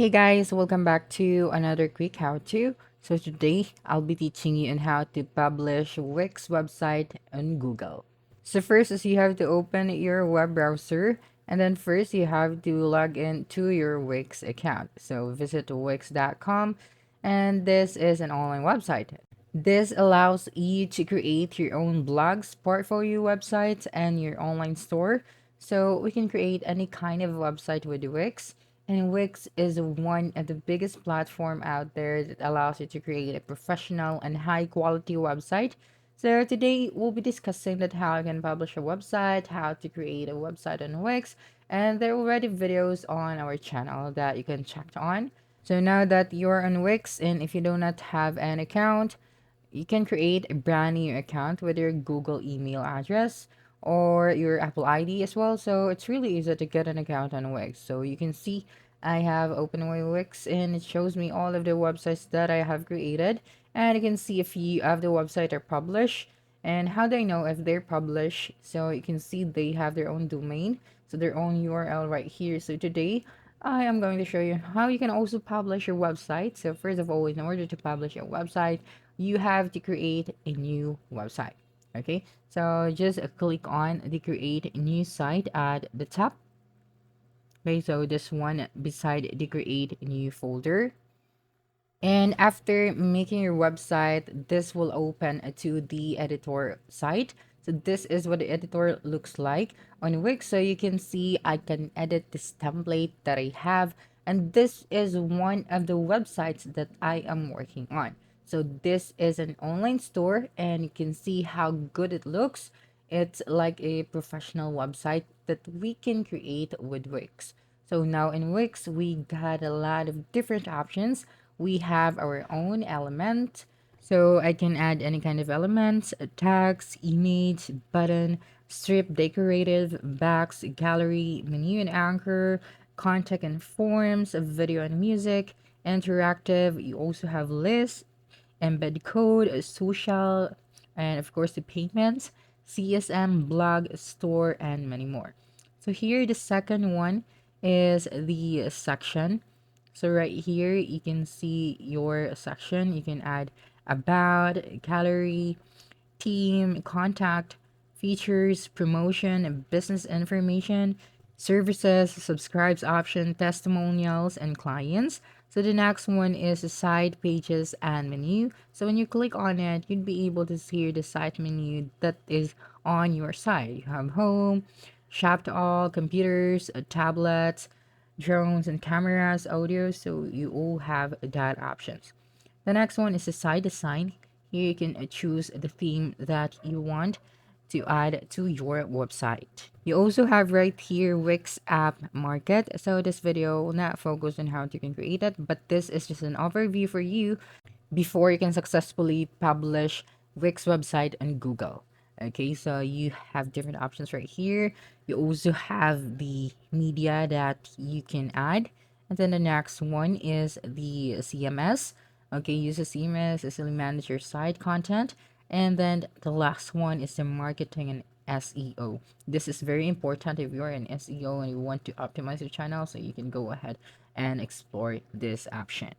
Hey guys, welcome back to another quick how-to. So today I'll be teaching you on how to publish Wix website on Google. So first is you have to open your web browser and then first you have to log in to your Wix account. So visit wix.com and this is an online website. This allows you to create your own blogs, portfolio websites, and your online store. So we can create any kind of website with Wix. And Wix is one of the biggest platform out there that allows you to create a professional and high quality website. So today we'll be discussing that how you can publish a website, how to create a website on Wix, and there are already videos on our channel that you can check on. So now that you're on Wix and if you do not have an account, you can create a brand new account with your Google email address or your Apple ID as well. So it's really easy to get an account on Wix. So you can see I have opened my Wix and it shows me all of the websites that I have created. And you can see if you have the website are published and how do I know if they're published. So you can see they have their own domain, so their own URL right here. So today I am going to show you how you can also publish your website. So first of all, in order to publish your website, you have to create a new website. Okay, so just click on the create new site at the top. Okay, so this one beside the create new folder. And after making your website, this will open to the editor site. So this is what the editor looks like on Wix. So you can see I can edit this template that I have. And this is one of the websites that I am working on. So this is an online store and you can see how good it looks. It's like a professional website that we can create with Wix. So now in Wix, we got a lot of different options. We have our own element. So I can add any kind of elements, tags, image, button, strip, decorative, box, gallery, menu and anchor, contact and forms, video and music, interactive. You also have lists, embed code, social, and of course the payments, CSM, blog, store, and many more. So here the second one is the section. So right here you can see your section. You can add about, gallery, team, contact, features, promotion, business information, services, subscribes option, testimonials, and clients. So the next one is the side pages and menu. So when you click on it, you'd be able to see the site menu that is on your site. You have home, shop to all, computers, tablets, drones and cameras, audio. So you all have that options. The next one is the site design. Here you can choose the theme that you want to add to your website. You also have right here Wix App Market. So this video will not focus on how you can create it, but this is just an overview for you before you can successfully publish Wix website on Google. Okay, so you have different options right here. You also have the media that you can add. And then the next one is the CMS. Okay, use the CMS to easily manage your site content. And then the last one is the marketing and SEO. This is very important if you're an SEO and you want to optimize your channel, so you can go ahead and explore this option.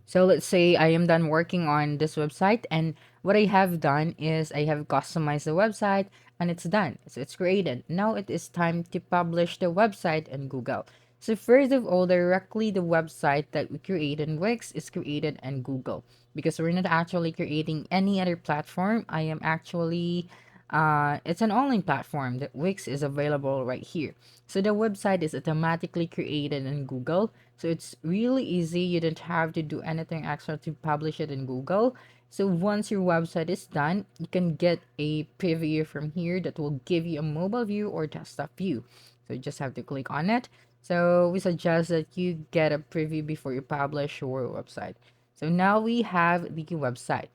So let's say I am done working on this website, and what I have done is I have customized the website and it's done. So it's created. Now it is time to publish the website in Google. So first of all, directly the website that we create in Wix is created in Google because we're not actually creating any other platform. I am actually it's an online platform that Wix is available right here. So the website is automatically created in Google. So it's really easy. You don't have to do anything extra to publish it in Google. So once your website is done, you can get a preview from here that will give you a mobile view or desktop view. So you just have to click on it. So we suggest that you get a preview before you publish your website. So now we have the website.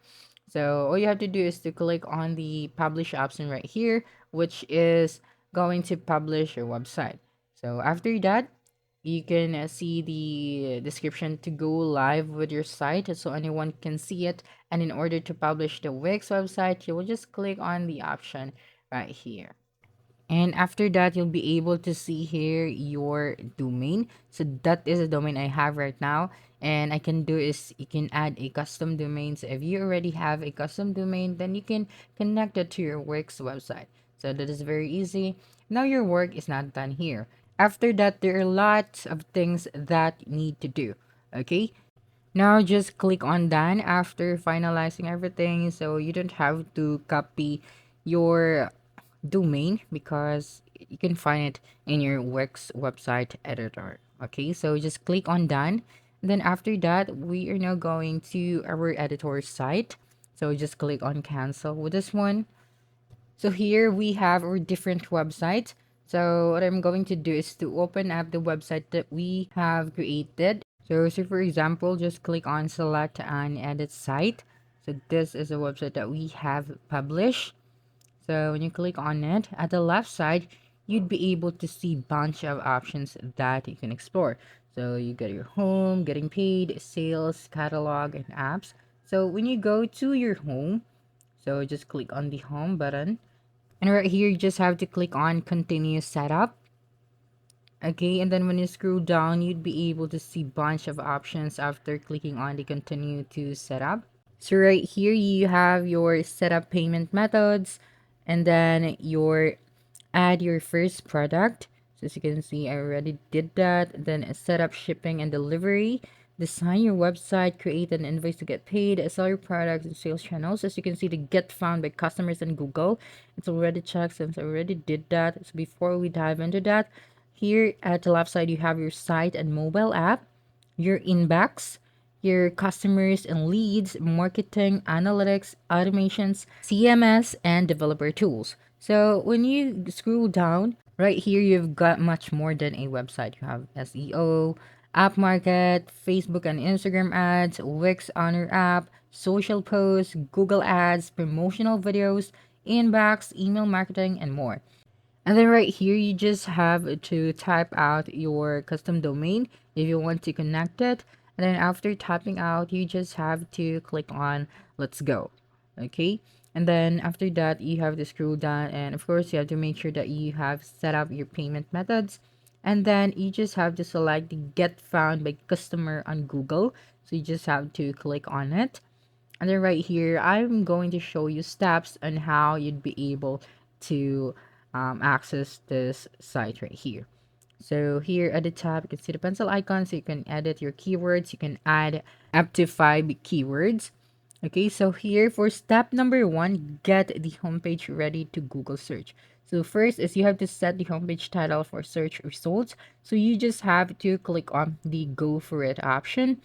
So all you have to do is to click on the publish option right here, which is going to publish your website. So after that, you can see the description to go live with your site so anyone can see it. And in order to publish the Wix website, you will just click on the option right here. And after that, you'll be able to see here your domain. So that is a domain I have right now. And I can do is you can add a custom domain. So if you already have a custom domain, then you can connect it to your work's website. So that is very easy. Now your work is not done here. After that, there are lots of things that you need to do. Okay. Now just click on done after finalizing everything. So you don't have to copy your domain because you can find it in your Wix website editor. Okay, so just click on done. Then after that, we are now going to our editor site. So just click on cancel with this one. So here we have our different websites. So what I'm going to do is to open up the website that we have created. So for example, just click on select and edit site. So this is a website that we have published. So when you click on it, at the left side, you'd be able to see bunch of options that you can explore. So you get your home, getting paid, sales, catalog, and apps. So when you go to your home, so just click on the home button. And right here, you just have to click on continue setup. Okay, and then when you scroll down, you'd be able to see bunch of options after clicking on the continue to setup. So right here you have your setup payment methods and then your add your first product. So as you can see, I already did that. Then set up shipping and delivery, design your website, create an invoice to get paid, sell your products and sales channels. As you can see, the get found by customers in Google. It's already checked since I already did that. So before we dive into that, here at the left side, you have your site and mobile app, your inbox, your customers and leads, marketing, analytics, automations, CMS, and developer tools. So when you scroll down, right here, you've got much more than a website. You have SEO, app market, Facebook and Instagram ads, Wix on your app, social posts, Google ads, promotional videos, inbox, email marketing, and more. And then right here, you just have to type out your custom domain if you want to connect it. And then after typing out, you just have to click on let's go. Okay. And then after that, you have to scroll down. And of course, you have to make sure that you have set up your payment methods. And then you just have to select the get found by customer on Google. So you just have to click on it. And then right here, I'm going to show you steps on how you'd be able to access this site right here. So here at the top, you can see the pencil icon, so you can edit your keywords. You can add up to 5 keywords. Okay, so here for step number 1, get the homepage ready to Google search. So first is you have to set the homepage title for search results. So you just have to click on the go for it option.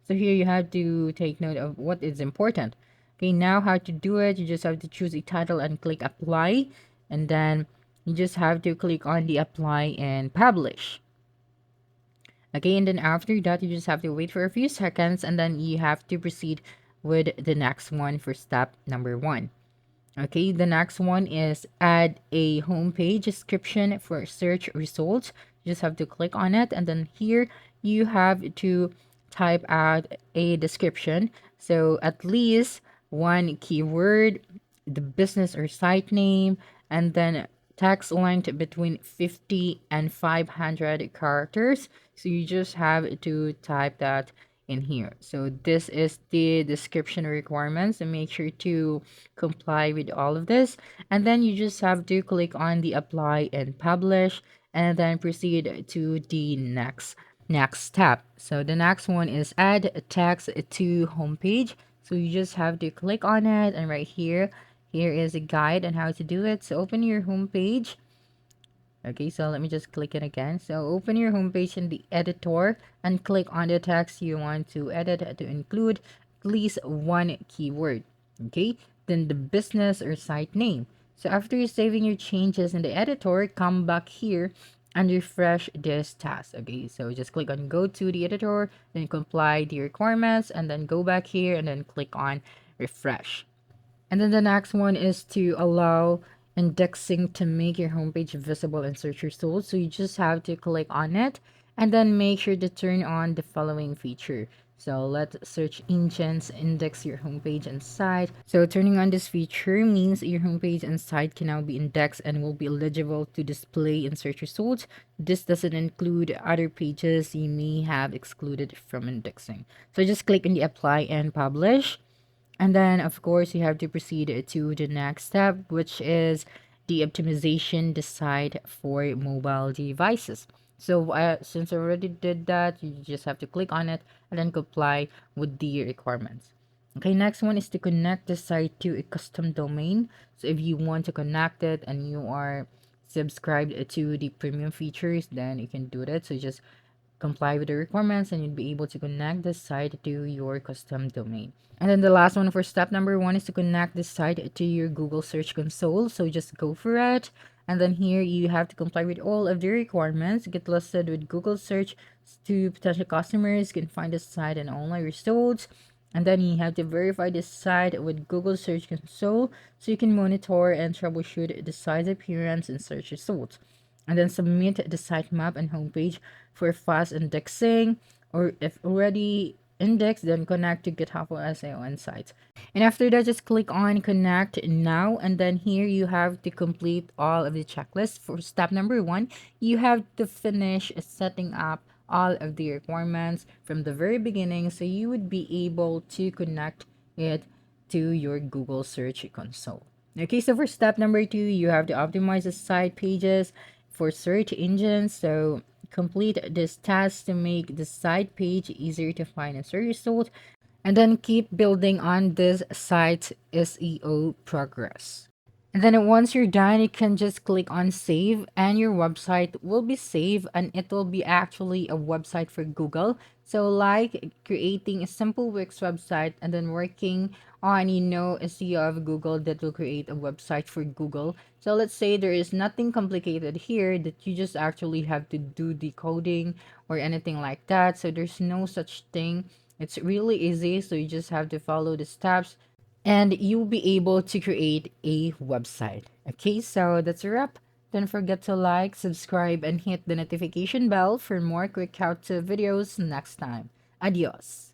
So here you have to take note of what is important. Okay, now how to do it, you just have to choose a title and click apply. And then you just have to click on the apply and publish. Okay, and then after that, you just have to wait for a few seconds and then you have to proceed with the next one for step number 1. Okay, the next one is add a homepage description for search results. You just have to click on it, and then here you have to type out a description. So at least one keyword, the business or site name, and then text length between 50 and 500 characters. So you just have to type that in here. So this is the description requirements, and make sure to comply with all of this. And then you just have to click on the apply and publish and then proceed to the next step. So the next one is add text to homepage. So you just have to click on it, and right here is a guide on how to do it. So open your homepage. Okay, so let me just click it again. So open your homepage in the editor and click on the text you want to edit to include at least one keyword. Okay, then the business or site name. So after saving your changes in the editor, come back here and refresh this task. Okay, so just click on go to the editor, then comply the requirements, and then go back here and then click on refresh. And then the next one is to allow indexing to make your homepage visible in search results. So you just have to click on it And then make sure to turn on the following feature. So let search engines index your homepage and site. So turning on this feature means your homepage and site can now be indexed and will be eligible to display in search results. This doesn't include other pages you may have excluded from indexing. So just click on the apply and publish. And then, of course, you have to proceed to the next step, which is the optimization decide for mobile devices. So, since I already did that, you just have to click on it and then comply with the requirements. Okay, next one is to connect the site to a custom domain. So, if you want to connect it and you are subscribed to the premium features, then you can do that. So, just comply with the requirements and you'll be able to connect the site to your custom domain. And then the last one for step number one is to connect the site to your Google Search Console. So just go for it. And then here you have to comply with all of the requirements. Get listed with Google Search to potential customers. You can find the site and online results. And then you have to verify this site with Google Search Console so you can monitor and troubleshoot the site's appearance and search results. And then submit the sitemap and homepage for fast indexing, or if already indexed, then connect to GitHub or SEO Insights. And after that, just click on connect now, and then here you have to complete all of the checklist. For step number one, you have to finish setting up all of the requirements from the very beginning so you would be able to connect it to your Google Search Console. Okay, so for step number two, you have to optimize the site pages for search engines. So complete this task to make the site page easier to find and search result, and then keep building on this site's SEO progress. And then once you're done, you can just click on save and your website will be saved and it will be actually a website for Google. So like creating a simple Wix website and then working on, SEO of Google that will create a website for Google. So let's say there is nothing complicated here that you just actually have to do the coding or anything like that. So there's no such thing. It's really easy. So you just have to follow the steps and you'll be able to create a website. Okay, so that's a wrap. Don't forget to like, subscribe, and hit the notification bell for more quick how to videos next time. Adios.